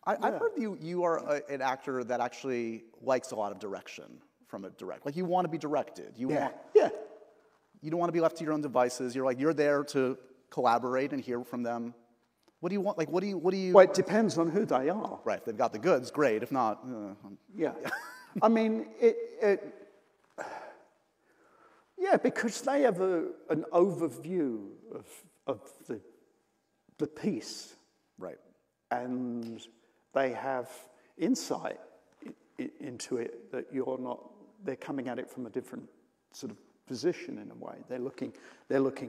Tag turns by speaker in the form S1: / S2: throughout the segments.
S1: I've heard you are an actor that actually likes a lot of direction from a director. Like, you want to be directed. You don't want to be left to your own devices. You're there to collaborate and hear from them. What do you want? Like, what do you?
S2: Well, it depends on who they are.
S1: Right. If they've got the goods, great. If not,
S2: Yeah. I mean, because they have an overview of the piece.
S1: Right.
S2: And they have insight into it that they're coming at it from a different sort of position in a way. They're looking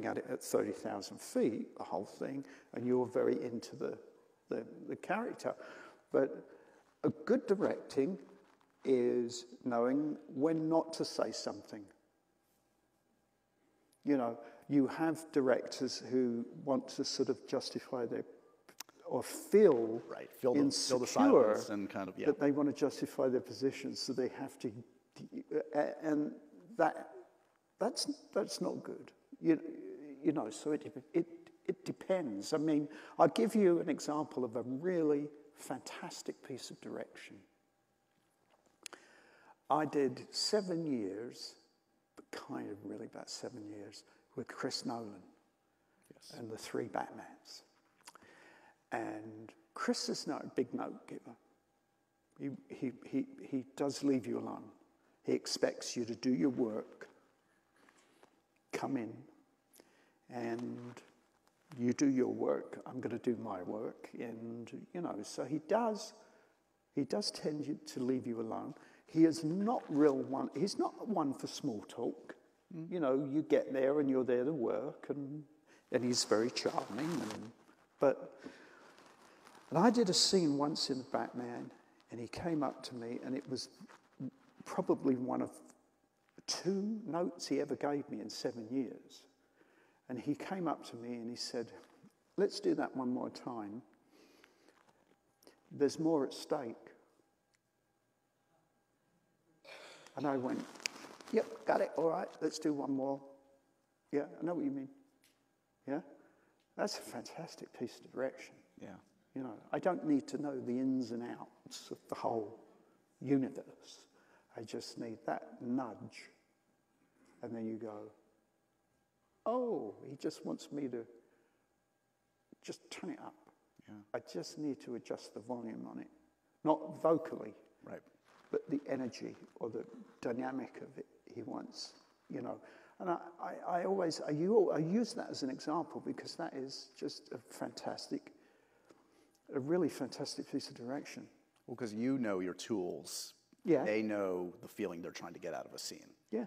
S2: at it at 30,000 feet, the whole thing, and you're very into the character. But a good directing is knowing when not to say something. You know, you have directors who want to sort of justify their, or feel insecure
S1: the silence and kind of,
S2: that they want to justify their position, so they have to, and that's not good. You know, so it depends. I mean, I'll give you an example of a really fantastic piece of direction. I did 7 years, but kind of really about 7 years, with Chris Nolan and the 3 Batmans. And Chris is not a big note giver. He does leave you alone. He expects you to do your work, come in, and you do your work. I'm going to do my work, and you know. So he does tend to leave you alone. He is not He's not one for small talk. You know, you get there and you're there to work, and he's very charming. And I did a scene once in Batman, and he came up to me, and it was probably one of 2 notes he ever gave me in 7 years. And he came up to me and he said, "Let's do that one more time. There's more at stake." And I went, "Yep, got it, all right, let's do one more. Yeah, I know what you mean. Yeah? That's a fantastic piece of direction."
S1: Yeah.
S2: You know, I don't need to know the ins and outs of the whole universe. I just need that nudge. And then you go, "Oh, he just wants me to just turn it up. Yeah. I just need to adjust the volume on it." Not vocally,
S1: right,
S2: but the energy or the dynamic of it he wants, you know. And I use that as an example because that is just a really fantastic piece of direction.
S1: Well, because you know your tools.
S2: Yeah.
S1: They know the feeling they're trying to get out of a scene.
S2: Yeah.